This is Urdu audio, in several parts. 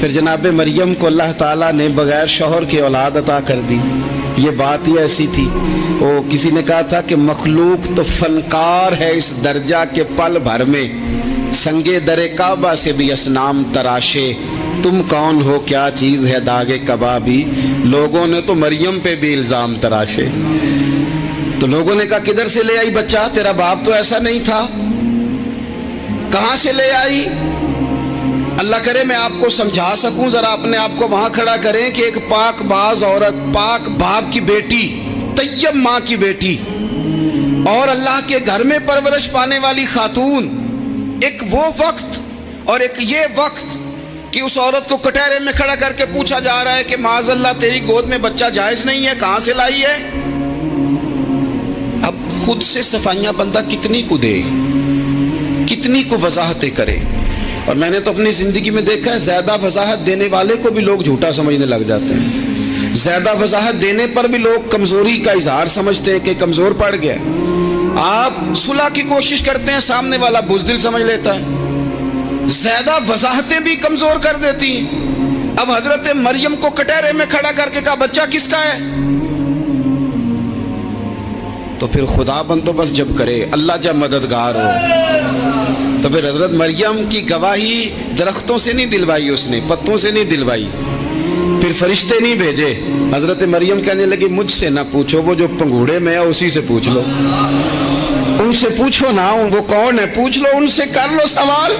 پھر جناب مریم کو اللہ تعالیٰ نے بغیر شوہر کے اولاد عطا کر دی. یہ بات ہی ایسی تھی. وہ کسی نے کہا تھا کہ مخلوق تو فنکار ہے اس درجہ کے پل بھر میں سنگے در کعبہ سے بھی اصنام تراشے. تم کون ہو کیا چیز ہے داغ کبابی. لوگوں نے تو مریم پہ بھی الزام تراشے. تو لوگوں نے کہا کدھر سے لے آئی بچہ, تیرا باپ تو ایسا نہیں تھا, کہاں سے لے آئی. اللہ کرے میں آپ کو سمجھا سکوں. ذرا اپنے آپ کو وہاں کھڑا کریں کہ ایک پاک باز عورت, پاک باپ کی بیٹی, طیب ماں کی بیٹی, اور اللہ کے گھر میں پرورش پانے والی خاتون, ایک وہ وقت اور ایک یہ وقت کہ اس عورت کو کٹہرے میں کھڑا کر کے پوچھا جا رہا ہے کہ معاذ اللہ تیری گود میں بچہ جائز نہیں ہے, کہاں سے لائی ہے. اب خود سے صفائیاں بندہ کتنی کو دے, کتنی کو وضاحتیں کرے. اور میں نے تو اپنی زندگی میں دیکھا ہے زیادہ وضاحت دینے والے کو بھی لوگ جھوٹا سمجھنے لگ جاتے ہیں. زیادہ وضاحت دینے پر بھی لوگ کمزوری کا اظہار سمجھتے ہیں کہ کمزور پڑ گیا. آپ صلح کی کوشش کرتے ہیں, سامنے والا بزدل سمجھ لیتا ہے. زیادہ وضاحتیں بھی کمزور کر دیتی ہیں. اب حضرت مریم کو کٹہرے میں کھڑا کر کے کہا بچہ کس کا ہے, تو پھر خدا بندوبست جب کرے, اللہ جب مددگار ہو, تو پھر حضرت مریم کی گواہی درختوں سے نہیں دلوائی, اس نے پتوں سے نہیں دلوائی, پھر فرشتے نہیں بھیجے. حضرت مریم کہنے لگی مجھ سے نہ پوچھو, وہ جو پنگوڑے میں ہے اسی سے پوچھ لو. ان سے پوچھو نا, وہ کون ہے پوچھ لو, ان سے کر لو سوال.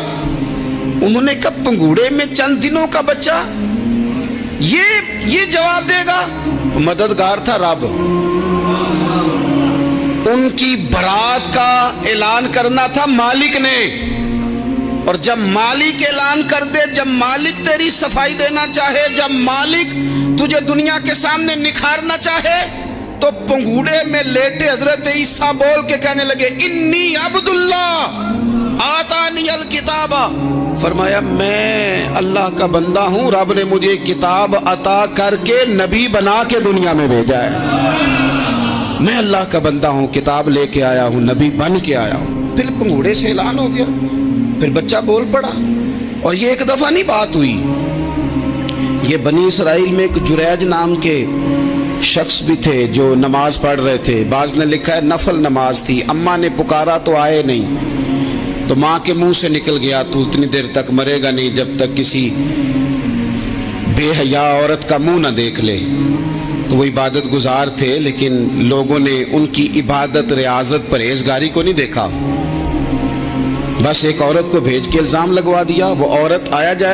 انہوں نے کہا پنگوڑے میں چند دنوں کا بچہ, یہ جواب دے گا. مددگار تھا رب. ان کی برات کا اعلان کرنا تھا مالک نے, اور جب مالک اعلان کر دے, جب مالک تیری صفائی دینا چاہے, جب مالک تجھے دنیا کے سامنے نکھارنا چاہے, تو پنگوڑے میں لیٹے حضرت عیسیٰ بول کے کہنے لگے انی عبداللہ آتانی الکتاب. فرمایا میں اللہ کا بندہ ہوں, رب نے مجھے کتاب عطا کر کے نبی بنا کے دنیا میں بھیجا ہے. میں اللہ کا بندہ ہوں, کتاب لے کے آیا ہوں, نبی بن کے آیا ہوں. پھر پنگوڑے سے اعلان ہو گیا, پھر بچہ بول پڑا. اور یہ ایک دفعہ نہیں بات ہوئی. یہ بنی اسرائیل میں ایک جریج نام کے شخص بھی تھے جو نماز پڑھ رہے تھے. بعض نے لکھا ہے نفل نماز تھی. اماں نے پکارا تو آئے نہیں, تو ماں کے منہ سے نکل گیا تو اتنی دیر تک مرے گا نہیں جب تک کسی بے حیا عورت کا منہ نہ دیکھ لے. تو وہ عبادت گزار تھے, لیکن لوگوں نے ان کی عبادت, ریاضت, پرہیزگاری کو نہیں دیکھا. بس ایک عورت کو بھیج کے الزام لگوا دیا. وہ عورت آیا جائے